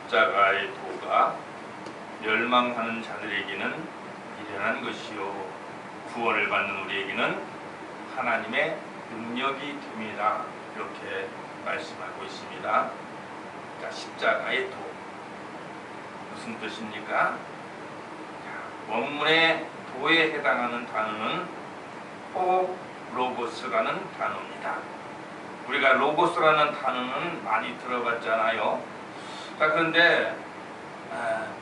십자가의 도가 멸망하는 자들에게는 미련한 것이요 구원을 받는 우리에게는 하나님의 능력이 됩니다. 이렇게 말씀하고 있습니다. 자, 십자가의 도 무슨 뜻입니까? 원문의 도에 해당하는 단어는 로고스라는 단어입니다. 우리가 로고스라는 단어는 많이 들어봤잖아요. 자, 그런데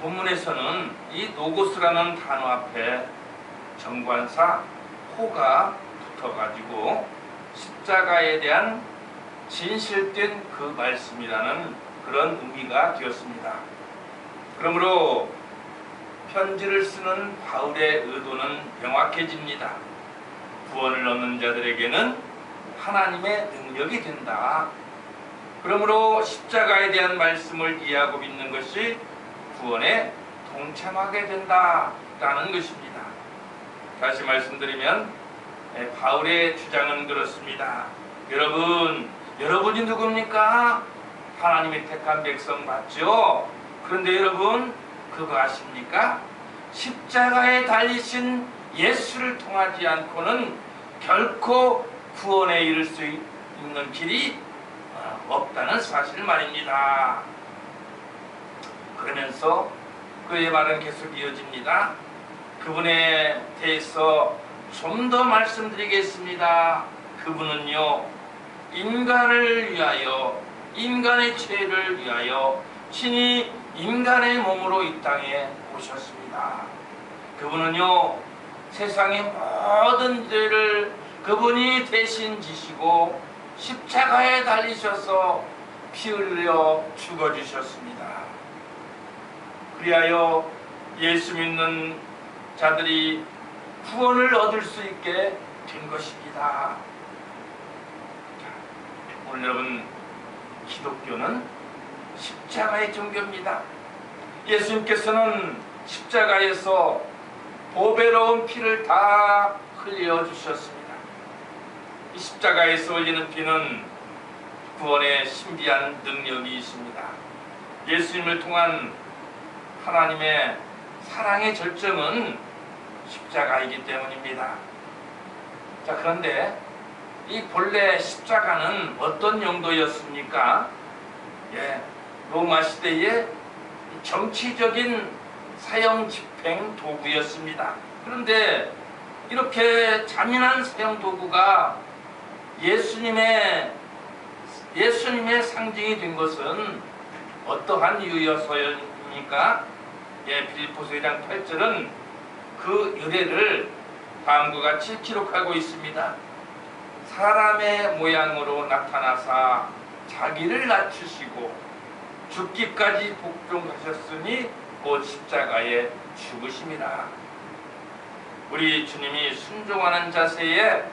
본문에서는 이 로고스라는 단어 앞에 정관사 호가 붙어가지고 십자가에 대한 진실된 그 말씀이라는 그런 의미가 되었습니다. 그러므로 편지를 쓰는 바울의 의도는 명확해집니다. 구원을 얻는 자들에게는 하나님의 능력이 된다. 그러므로 십자가에 대한 말씀을 이해하고 믿는 것이 구원에 동참하게 된다라는 것입니다. 다시 말씀드리면 바울의 주장은 그렇습니다. 여러분이 누굽니까? 하나님의 택한 백성 맞죠? 그런데 여러분 그거 아십니까? 십자가에 달리신 예수를 통하지 않고는 결코 구원에 이를 수 있는 길이 없다는 사실 말입니다. 그러면서 그의 말은 계속 이어집니다. 그분에 대해서 좀 더 말씀드리겠습니다. 그분은요, 인간을 위하여, 인간의 죄를 위하여 친히 인간의 몸으로 이 땅에 오셨습니다. 그분은요, 세상의 모든 죄를 그분이 대신 지시고 십자가에 달리셔서 피 흘려 죽어주셨습니다. 그리하여 예수 믿는 자들이 구원을 얻을 수 있게 된 것입니다. 오늘 여러분, 기독교는 십자가의 종교입니다. 예수님께서는 십자가에서 보배로운 피를 다 흘려주셨습니다. 이 십자가에서 흘리는 피는 구원의 신비한 능력이 있습니다. 예수님을 통한 하나님의 사랑의 절정은 십자가이기 때문입니다. 자, 그런데 이 본래 십자가는 어떤 용도였습니까? 로마 시대의 정치적인 사형 집행 도구였습니다. 그런데 이렇게 잔인한 사형 도구가 예수님의 상징이 된 것은 어떠한 이유여서입니까? 빌립보서 2장 8절은 그 의례를 다음과 같이 기록하고 있습니다. 사람의 모양으로 나타나사 자기를 낮추시고 죽기까지 복종하셨으니 곧 십자가에 죽으심이라. 우리 주님이 순종하는 자세의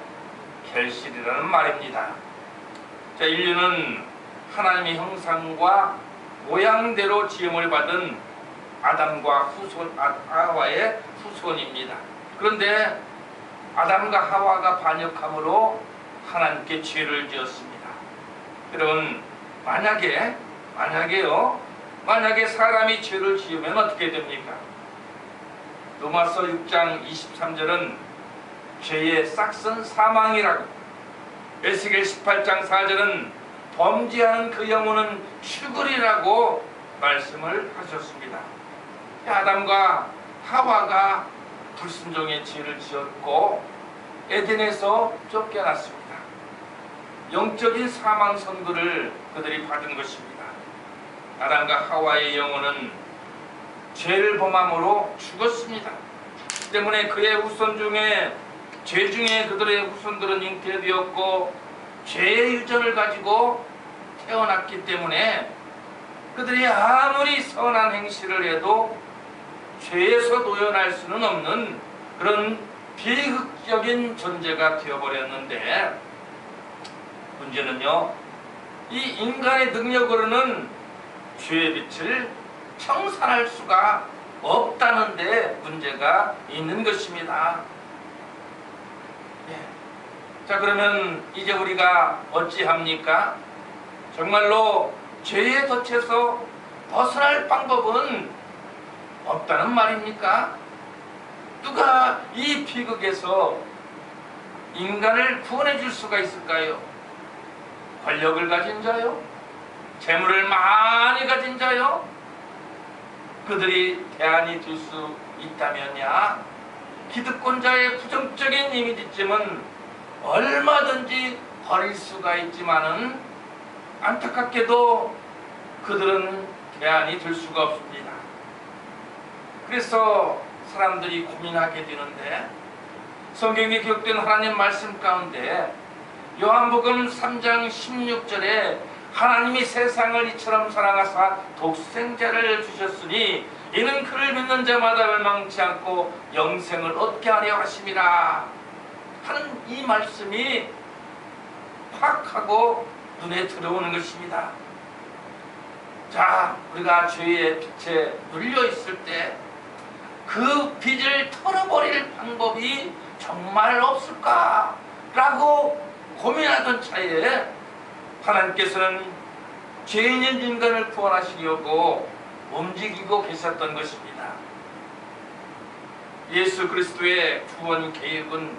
결실이라는 말입니다. 자, 인류는 하나님의 형상과 모양대로 지음을 받은 아담과 하와의 후손입니다. 그런데 아담과 하와가 반역함으로 하나님께 죄를 지었습니다. 여러분, 만약에 사람이 죄를 지으면 어떻게 됩니까? 로마서 6장 23절은 죄의 싹은 사망이라고, 에스겔 18장 4절은 범죄하는 그 영혼은 죽으리라고 말씀을 하셨습니다. 아담과 하와가 불순종의 죄를 지었고 에덴에서 쫓겨났습니다. 영적인 사망 선고를 그들이 받은 것입니다. 아담과 하와의 영혼은 죄를 범함으로 죽었습니다. 때문에 그의 후손 중에 죄 중에 그들의 후손들은 잉태되었고 죄의 유전을 가지고 태어났기 때문에 그들이 아무리 선한 행실을 해도 죄에서 노연할 수는 없는 그런 비극적인 존재가 되어버렸는데, 문제는요, 이 인간의 능력으로는 죄의 빛을 청산할 수가 없다는 데 문제가 있는 것입니다. 자, 그러면 이제 우리가 어찌합니까? 정말로 죄에 덫혀서 벗어날 방법은 없다는 말입니까? 누가 이 비극에서 인간을 구원해 줄 수가 있을까요? 권력을 가진 자요? 재물을 많이 가진 자요? 그들이 대안이 될 수 있다면야 기득권자의 부정적인 이미지쯤은 얼마든지 버릴 수가 있지만은 안타깝게도 그들은 대안이 될 수가 없습니다. 그래서 사람들이 고민하게 되는데, 성경에 기록된 하나님 말씀 가운데 요한복음 3장 16절에 하나님이 세상을 이처럼 사랑하사 독생자를 주셨으니 이는 그를 믿는 자마다 멸망치 않고 영생을 얻게 하려 하심이라 하는 이 말씀이 확 하고 눈에 들어오는 것입니다. 자, 우리가 죄의 빛에 눌려 있을 때 그 빛을 털어버릴 방법이 정말 없을까? 라고 고민하던 차에 하나님께서는 죄인인 인간을 구원하시려고 움직이고 계셨던 것입니다. 예수 그리스도의 구원 계획은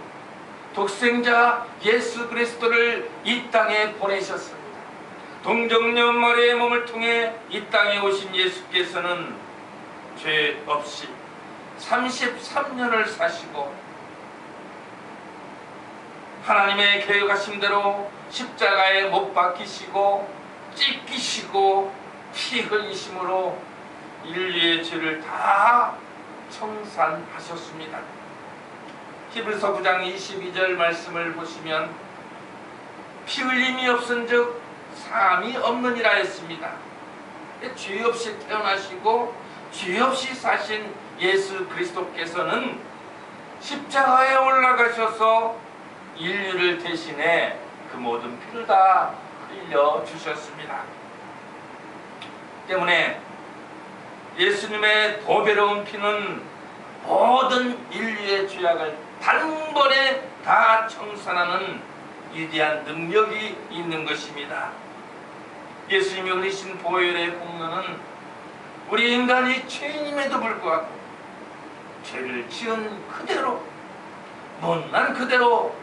독생자 예수 그리스도를 이 땅에 보내셨습니다. 동정녀 마리아의 몸을 통해 이 땅에 오신 예수께서는 죄 없이 33년을 사시고 하나님의 계획하신 대로 십자가에 못 박히시고 찢기시고 피 흘리심으로 인류의 죄를 다 청산하셨습니다. 히브리서 9장 22절 말씀을 보시면 피 흘림이 없은즉 사함이 없느니라 했습니다. 죄 없이 태어나시고 죄 없이 사신 예수 그리스도께서는 십자가에 올라가셔서 인류를 대신해 그 모든 피를 다 흘려주셨습니다. 때문에 예수님의 보배로운 피는 모든 인류의 죄악을 단번에 다 청산하는 위대한 능력이 있는 것입니다. 예수님이 흘리신 보혈의 공로는 우리 인간이 죄인임에도 불구하고 죄를 지은 그대로, 못난 그대로,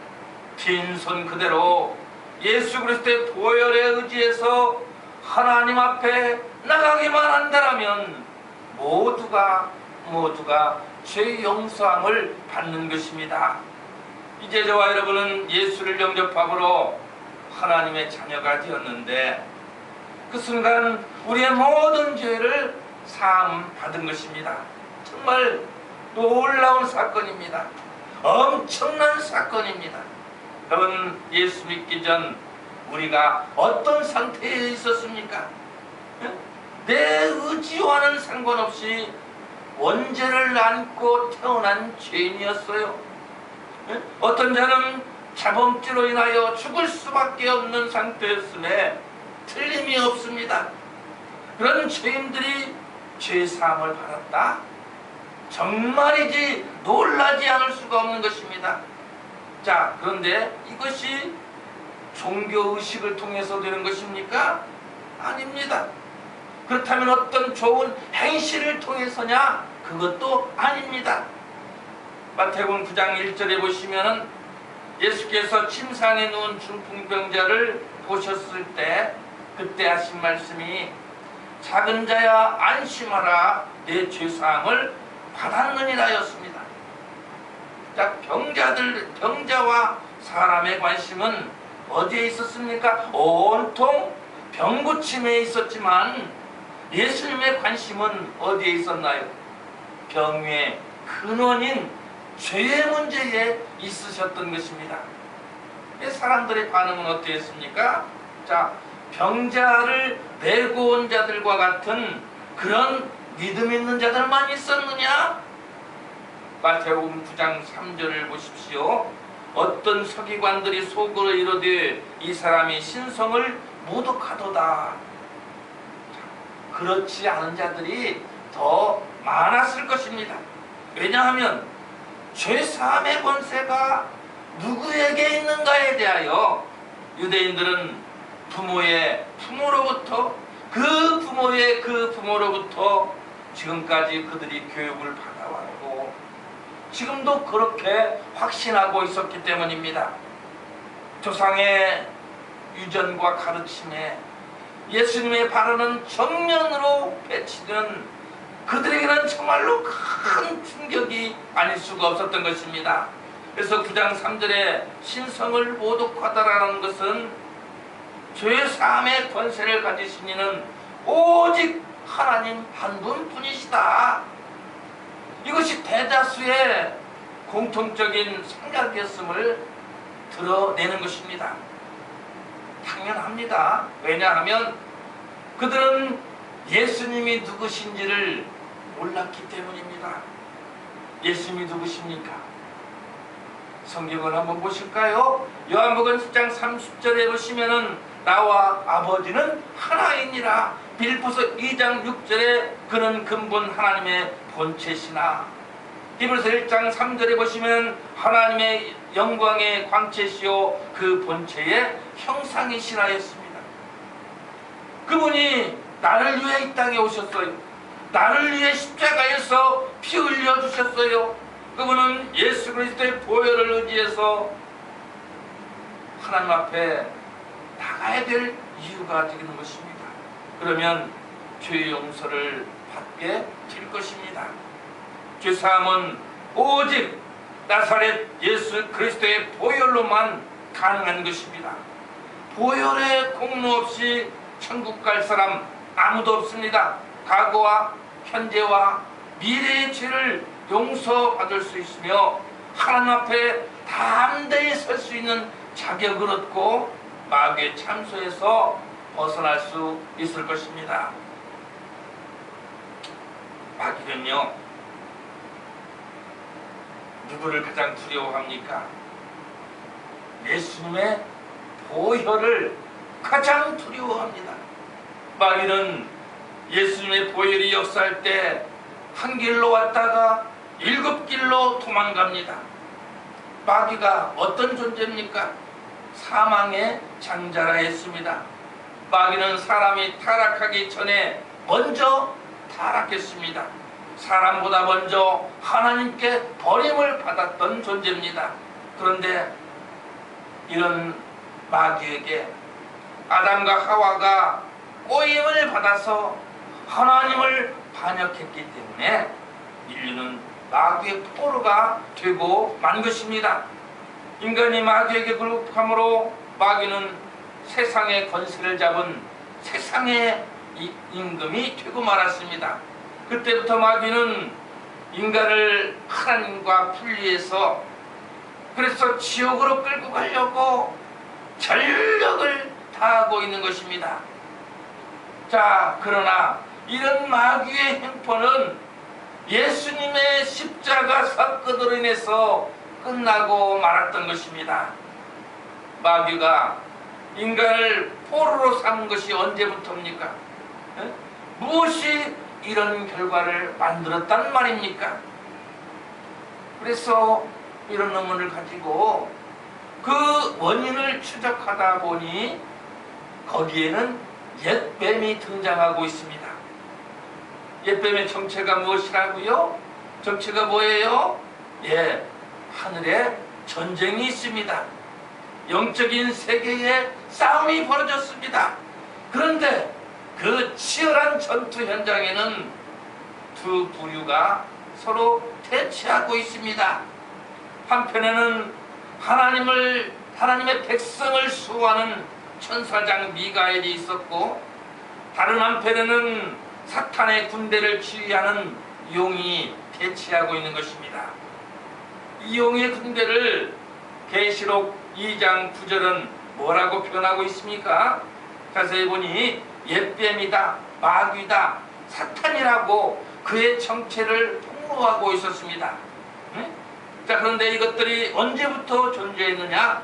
빈손 그대로 예수 그리스도의 보혈에 의지해서 하나님 앞에 나가기만 한다면 모두가 죄 용서함을 받는 것입니다. 이제 저와 여러분은 예수를 영접함으로 하나님의 자녀가 되었는데 그 순간 우리의 모든 죄를 사함 받은 것입니다. 정말 놀라운 사건입니다. 엄청난 사건입니다. 여러분, 예수 믿기 전 우리가 어떤 상태에 있었습니까? 내 의지와는 상관없이 원죄를 안고 태어난 죄인이었어요. 어떤 자는 자범죄로 인하여 죽을 수밖에 없는 상태였음에 틀림이 없습니다. 그런 죄인들이 죄사함을 받았다? 정말이지 놀라지 않을 수가 없는 것입니다. 자, 그런데 이것이 종교의식을 통해서 되는 것입니까? 아닙니다. 그렇다면 어떤 좋은 행실을 통해서냐? 그것도 아닙니다. 마태복음 9장 1절에 보시면은 예수께서 침상에 누운 중풍병자를 보셨을 때 그때 하신 말씀이 작은 자야 안심하라 내 죄사함을 받았느니라 였습니다. 자, 병자와 사람의 관심은 어디에 있었습니까? 온통 병고침에 있었지만 예수님의 관심은 어디에 있었나요? 병의 근원인 죄의 문제에 있으셨던 것입니다. 사람들의 반응은 어땠습니까? 자, 병자를 메고 온 자들과 같은 그런 믿음 있는 자들만 있었느냐? 마태복음 9장 3절을 보십시오. 어떤 서기관들이 속으로 이르되 이 사람이 신성을 모독하도다. 그렇지 않은 자들이 더 많았을 것입니다. 왜냐하면 죄사함의 권세가 누구에게 있는가에 대하여 유대인들은 부모로부터 그 부모의 누구의 그 부모로부터 지금까지 그들이 교육을 받아왔고 지금도 그렇게 확신하고 있었기 때문입니다. 조상의 유전과 가르침에 예수님의 발언은 정면으로 배치된 그들에게는 정말로 큰 충격이 아닐 수가 없었던 것입니다. 그래서 9장 3절에 신성을 모독하다라는 것은 죄 사함의 권세를 가지신 이는 오직 하나님 한 분뿐이시다. 이것이 대다수의 공통적인 생각이었음을 드러내는 것입니다. 당연합니다. 왜냐하면 그들은 예수님이 누구신지를 몰랐기 때문입니다. 예수님이 누구십니까? 성경을 한번 보실까요? 요한복음 10장 30절에 보시면은 나와 아버지는 하나이니라. 빌립보서 2장 6절에 그는 근본 하나님의 본체시나. 히브리서 1장 3절에 보시면 하나님의 영광의 광채시요 그 본체의 형상이시라 했습니다. 그분이 나를 위해 이 땅에 오셨어요. 나를 위해 십자가에서 피 흘려 주셨어요. 그분은 예수 그리스도의 보혈을 의지해서 하나님 앞에 나가야 될 이유가 되는 것입니다. 그러면 죄 용서를 받게 될 것입니다. 죄사함은 오직 나사렛 예수 그리스도의 보혈로만 가능한 것입니다. 보혈의 공로 없이 천국 갈 사람 아무도 없습니다. 과거와 현재와 미래의 죄를 용서받을 수 있으며 하나님 앞에 담대히 설 수 있는 자격을 얻고 마귀의 참소에서 벗어날 수 있을 것입니다. 마귀는요, 누구를 가장 두려워합니까? 예수님의 보혈을 가장 두려워합니다. 마귀는 예수님의 보혈이 역사할 때 한 길로 왔다가 7길로 도망갑니다. 마귀가 어떤 존재입니까? 사망의 장자라 했습니다. 마귀는 사람이 타락하기 전에 먼저 타락했습니다. 사람보다 먼저 하나님께 버림을 받았던 존재입니다. 그런데 이런 마귀에게 아담과 하와가 꼬임을 받아서 하나님을 반역했기 때문에 인류는 마귀의 포로가 되고 만 것입니다. 인간이 마귀에게 굴복함으로 마귀는 세상의 권세를 잡은 세상의 임금이 되고 말았습니다. 그때부터 마귀는 인간을 하나님과 분리해서 그래서 지옥으로 끌고 가려고 전력을 다하고 있는 것입니다. 자, 그러나 이런 마귀의 행포는 예수님의 십자가 사건으로 인해서 끝나고 말았던 것입니다. 마귀가 인간을 포로로 삼은 것이 언제부터입니까? 무엇이 이런 결과를 만들었단 말입니까? 그래서 이런 논문을 가지고 그 원인을 추적하다 보니 거기에는 옛뱀이 등장하고 있습니다. 옛뱀의 정체가 무엇이라고요? 정체가 뭐예요? 예, 하늘에 전쟁이 있습니다. 영적인 세계에 싸움이 벌어졌습니다. 그런데 그 치열한 전투 현장에는 두 부류가 서로 대치하고 있습니다. 한편에는 하나님의 백성을 수호하는 천사장 미가엘이 있었고, 다른 한편에는 사탄의 군대를 지휘하는 용이 대치하고 있는 것입니다. 이 용의 군대를 계시록 2장 9절은 뭐라고 표현하고 있습니까? 자세히 보니 옛뱀이다, 마귀다, 사탄이라고 그의 정체를 폭로하고 있었습니다. 자, 그런데 이것들이 언제부터 존재했느냐?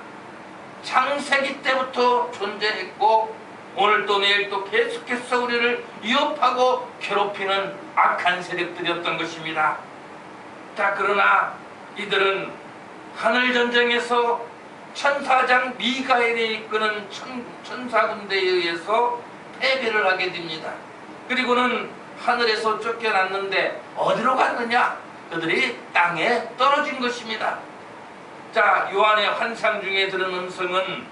창세기 때부터 존재했고 오늘도 내일도 계속해서 우리를 위협하고 괴롭히는 악한 세력들이었던 것입니다. 자, 그러나 이들은 하늘전쟁에서 천사장 미가엘이 이끄는 천사군대에 의해서 패배를 하게 됩니다. 그리고는 하늘에서 쫓겨났는데 어디로 갔느냐? 그들이 땅에 떨어진 것입니다. 자, 요한의 환상 중에 들은 음성은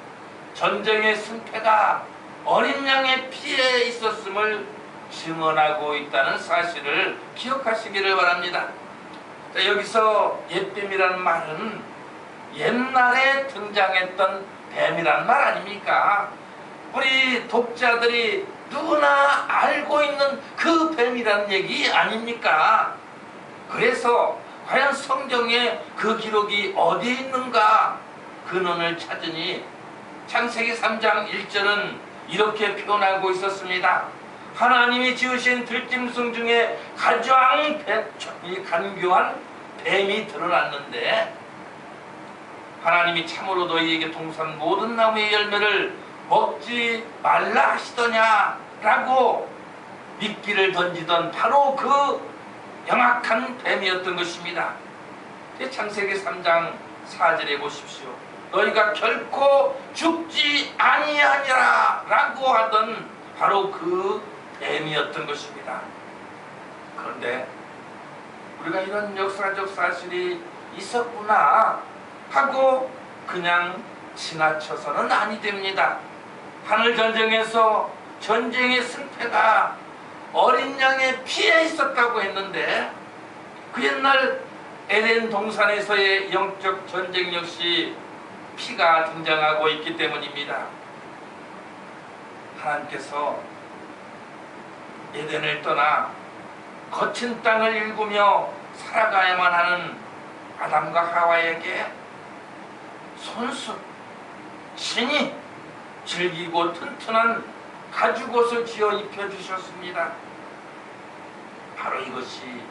전쟁의 승패가 어린 양의 피에 있었음을 증언하고 있다는 사실을 기억하시기를 바랍니다. 자, 여기서 옛뱀이라는 말은 옛날에 등장했던 뱀이란 말 아닙니까? 우리 독자들이 누구나 알고 있는 그 뱀이라는 얘기 아닙니까? 그래서 과연 성경에 그 기록이 어디에 있는가 근원을 찾으니 창세기 3장 1절은 이렇게 표현하고 있었습니다. 하나님이 지으신 들짐승 중에 가장 간교한 뱀이 드러났는데 하나님이 참으로 너희에게 동산 모든 나무의 열매를 먹지 말라 하시더냐 라고 미끼를 던지던 바로 그 영악한 뱀이었던 것입니다. 창세기 3장 4절에 보십시오. 너희가 결코 죽지 아니하니라 라고 하던 바로 그 뱀이었던 것입니다. 그런데 우리가 이런 역사적 사실이 있었구나 하고 그냥 지나쳐서는 아니 됩니다. 하늘전쟁에서 전쟁의 승패가 어린 양의 피에 있었다고 했는데 그 옛날 에덴 동산에서의 영적 전쟁 역시 피가 등장하고 있기 때문입니다. 하나님께서 에덴을 떠나 거친 땅을 일구며 살아가야만 하는 아담과 하와에게 손수 친히 질기고 튼튼한 가죽옷을 지어 입혀주셨습니다. 바로 이것이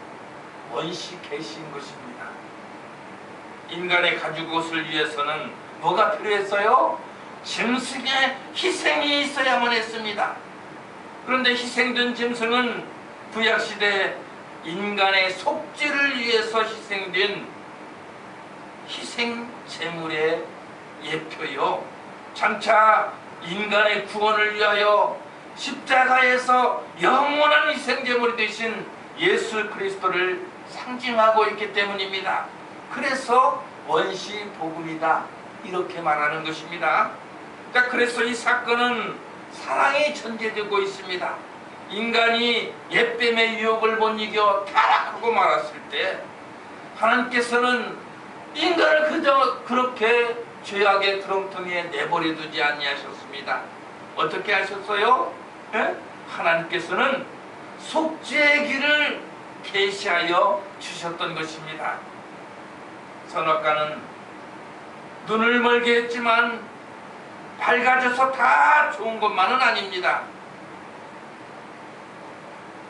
원시 계시인 것입니다. 인간의 가죽옷을 위해서는 뭐가 필요했어요? 짐승의 희생이 있어야만 했습니다. 그런데 희생된 짐승은 구약시대 인간의 속죄를 위해서 희생된 희생제물의 예표요, 장차 인간의 구원을 위하여 십자가에서 영원한 희생제물이 되신 예수 그리스도를 상징하고 있기 때문입니다. 그래서 원시 복음이다 이렇게 말하는 것입니다. 자, 그래서 이 사건은 사랑이 전제되고 있습니다. 인간이 옛뱀의 유혹을 못 이겨 타락하고 말았을 때 하나님께서는 인간을 그저 그렇게 죄악의 드렁텅이에 내버려 두지 아니하셨습니다. 어떻게 하셨어요? 예? 하나님께서는 속죄의 길을 계시하여 주셨던 것입니다. 선악과는 눈을 멀게 했지만 밝아져서 다 좋은 것만은 아닙니다.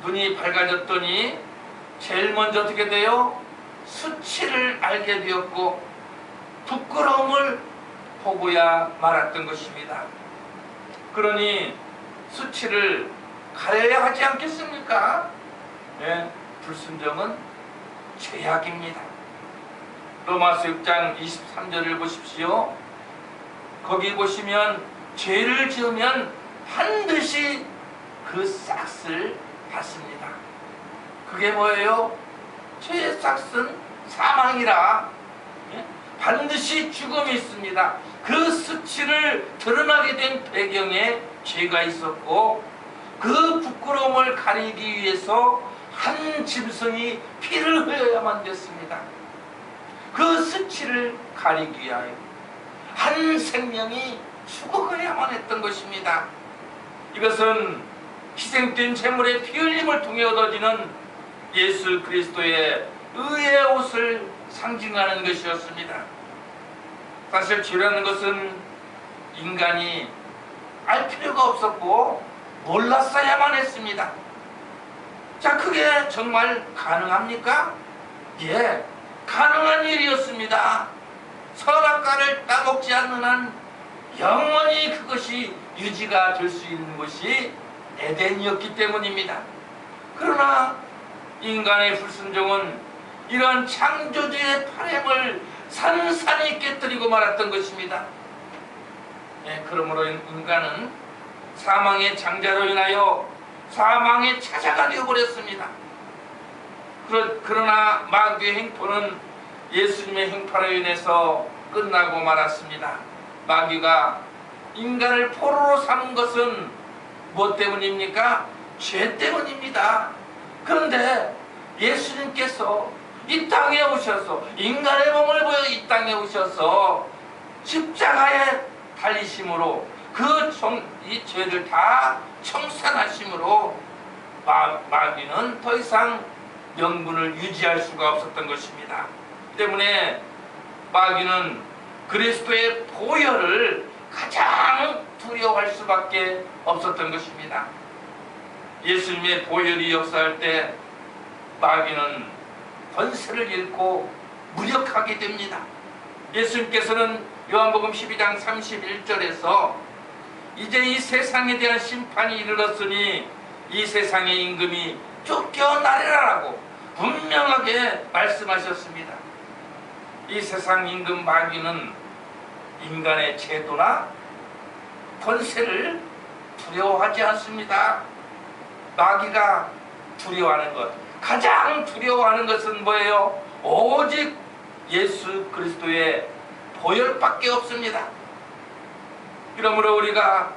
눈이 밝아졌더니 제일 먼저 어떻게 돼요? 수치를 알게 되었고 부끄러움을 보고야 말았던 것입니다. 그러니 수치를 가려야 하지 않겠습니까? 네, 불순종은 죄악입니다. 로마서 6장 23절을 보십시오. 거기 보시면 죄를 지으면 반드시 그 싹을 받습니다. 그게 뭐예요? 죄의 싹은 사망이라. 반드시 죽음이 있습니다. 그 수치를 드러나게 된 배경에 죄가 있었고 그 부끄러움을 가리기 위해서 한 짐승이 피를 흘려야만 됐습니다. 그 수치를 가리기 위하여 한 생명이 죽어가야만 했던 것입니다. 이것은 희생된 제물의 피 흘림을 통해 얻어지는 예수 그리스도의 의의 옷을 상징하는 것이었습니다. 사실 죄라는 것은 인간이 알 필요가 없었고 몰랐어야만 했습니다. 자, 그게 정말 가능합니까? 예, 가능한 일이었습니다. 선악과를 따먹지 않는 한 영원히 그것이 유지가 될 수 있는 것이 에덴이었기 때문입니다. 그러나 인간의 불순종은 이러한 창조주의 바람을 산산이 깨뜨리고 말았던 것입니다. 예, 그러므로 인간은 사망의 장자로 인하여 사망에 찾아가 되어버렸습니다. 그러나 마귀의 행포는 예수님의 행파로 인해서 끝나고 말았습니다. 마귀가 인간을 포로로 삼은 것은 무엇 때문입니까? 죄 때문입니다. 그런데 예수님께서 이 땅에 오셔서 인간의 몸을 보여 이 땅에 오셔서 십자가에 달리심으로 이 죄를 다 청산하심으로 마귀는 더 이상 명분을 유지할 수가 없었던 것입니다. 때문에 마귀는 그리스도의 보혈을 가장 두려워할 수밖에 없었던 것입니다. 예수님의 보혈이 역사할 때 마귀는 권세를 잃고 무력하게 됩니다. 예수님께서는 요한복음 12장 31절에서 이제 이 세상에 대한 심판이 이르렀으니 이 세상의 임금이 쫓겨나리라라고 분명하게 말씀하셨습니다. 이 세상 임금 마귀는 인간의 제도나 권세를 두려워하지 않습니다. 마귀가 두려워하는 것, 가장 두려워하는 것은 뭐예요? 오직 예수 그리스도의 보혈밖에 없습니다. 그러므로 우리가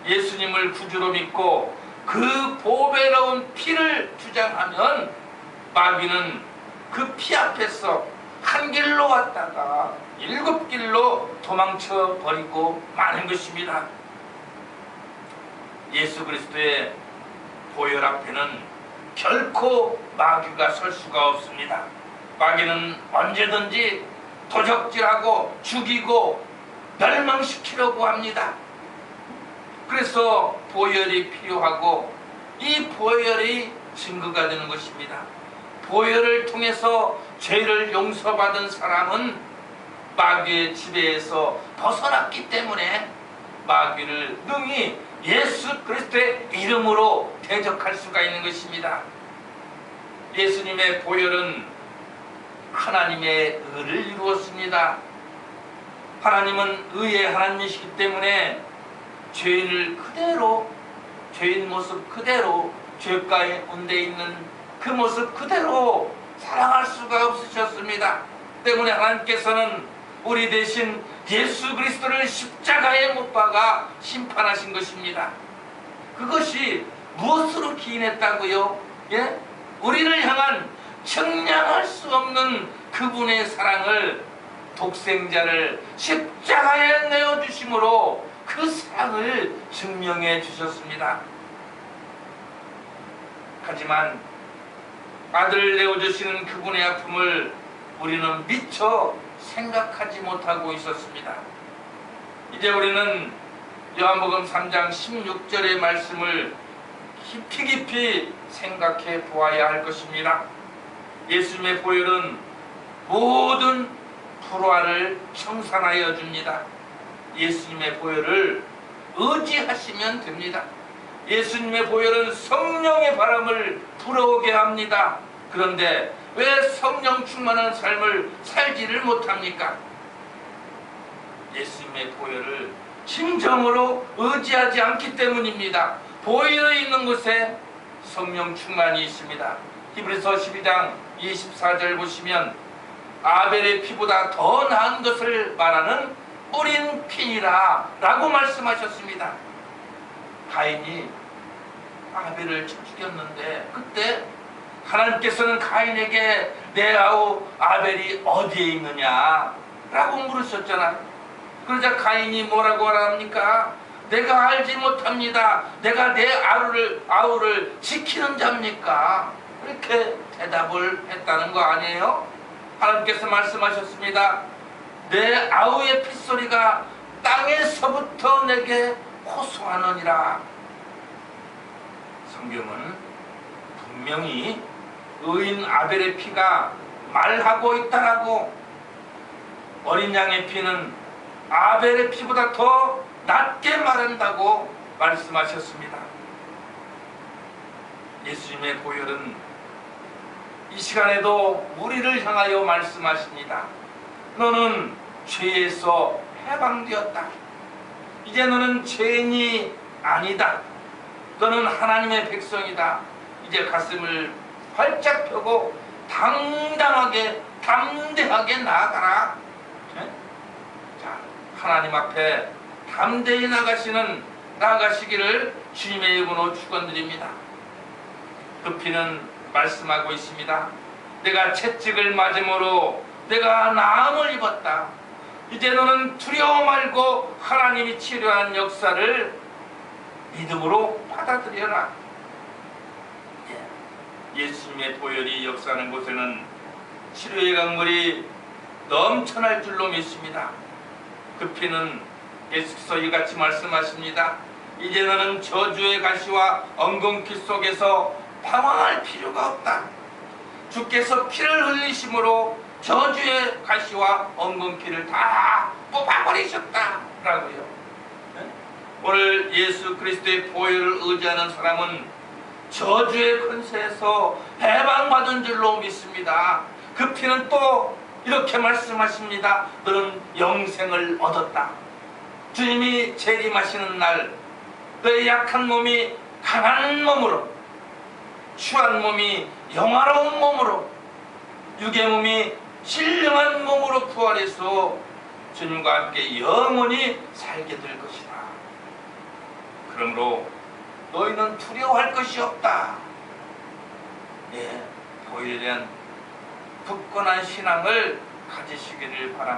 예수님을 구주로 믿고 그 보배로운 피를 주장하면 마귀는 그 피 앞에서 한 길로 왔다가 7길로 도망쳐 버리고 마는 것입니다. 예수 그리스도의 보혈 앞에는 결코 마귀가 설 수가 없습니다. 마귀는 언제든지 도적질하고 죽이고 멸망시키려고 합니다. 그래서 보혈이 필요하고 이 보혈이 증거가 되는 것입니다. 보혈을 통해서 죄를 용서받은 사람은 마귀의 지배에서 벗어났기 때문에 마귀를 능히 예수 그리스도의 이름으로 대적할 수가 있는 것입니다. 예수님의 보혈은 하나님의 의를 이루었습니다. 하나님은 의의 하나님이시기 때문에 죄인을 그대로, 죄인 모습 그대로, 죄가에 온데 있는 그 모습 그대로 사랑할 수가 없으셨습니다. 때문에 하나님께서는 우리 대신 예수 그리스도를 십자가에 못 박아 심판하신 것입니다. 그것이 무엇으로 기인했다고요? 예? 우리를 향한 청량할 수 없는 그분의 사랑을, 독생자를 십자가에 내어주심으로 그 사랑을 증명해 주셨습니다. 하지만 아들을 내어주시는 그분의 아픔을 우리는 미처 생각하지 못하고 있었습니다. 이제 우리는 요한복음 3장 16절의 말씀을 깊이 생각해 보아야 할 것입니다. 예수님의 보혈은 모든 불화를 청산하여 줍니다. 예수님의 보혈을 의지하시면 됩니다. 예수님의 보혈은 성령의 바람을 불어오게 합니다. 그런데 왜 성령 충만한 삶을 살지를 못합니까? 예수님의 보혈을 진정으로 의지하지 않기 때문입니다. 보혈이 있는 곳에 성령 충만이 있습니다. 히브리서 12장 24절 보시면 아벨의 피보다 더 나은 것을 말하는 뿌린 피니라 라고 말씀하셨습니다. 가인이 아벨을 쳐 죽였는데 그때 하나님께서는 가인에게 내 아우 아벨이 어디에 있느냐 라고 물으셨잖아요. 그러자 가인이 뭐라고 합니까? 내가 알지 못합니다. 내가 내 아우를 지키는 자입니까? 이렇게 대답을 했다는 거 아니에요? 하나님께서 말씀하셨습니다. 내 아우의 핏소리가 땅에서부터 내게 호소하느니라. 성경은 분명히 의인 아벨의 피가 말하고 있다라고, 어린 양의 피는 아벨의 피보다 더 낮게 말한다고 말씀하셨습니다. 예수님의 보혈은 이 시간에도 우리를 향하여 말씀하십니다. 너는 죄에서 해방되었다. 이제 너는 죄인이 아니다. 너는 하나님의 백성이다. 이제 가슴을 활짝 펴고 당당하게 담대하게 나아가라. 자, 하나님 앞에 담대히 나아가시기를 주님의 이름으로 축원드립니다. 급히는 말씀하고 있습니다. 내가 채찍을 맞음으로 내가 나음을 입었다. 이제 너는 두려워 말고 하나님이 치료하는 역사를 믿음으로 받아들여라. 예수님의 보혈이 역사하는 곳에는 치료의 강물이 넘쳐날 줄로 믿습니다. 급히는 예수께서 이같이 말씀하십니다. 이제 너는 저주의 가시와 엉겅퀴 속에서 방황할 필요가 없다. 주께서 피를 흘리심으로 저주의 가시와 엉겅퀴를 다 뽑아버리셨다 라고요. 오늘 예수 그리스도의 보혈을 의지하는 사람은 저주의 권세에서 해방받은 줄로 믿습니다. 그 피는 또 이렇게 말씀하십니다. 너는 영생을 얻었다. 주님이 재림하시는 날 너의 약한 몸이 강한 몸으로, 추한 몸이 영화로운 몸으로, 육의 몸이 신령한 몸으로 부활해서 주님과 함께 영원히 살게 될 것이다. 그러므로 너희는 두려워할 것이 없다. 보혈에 대한 굳건한 신앙을 가지시기를 바랍니다.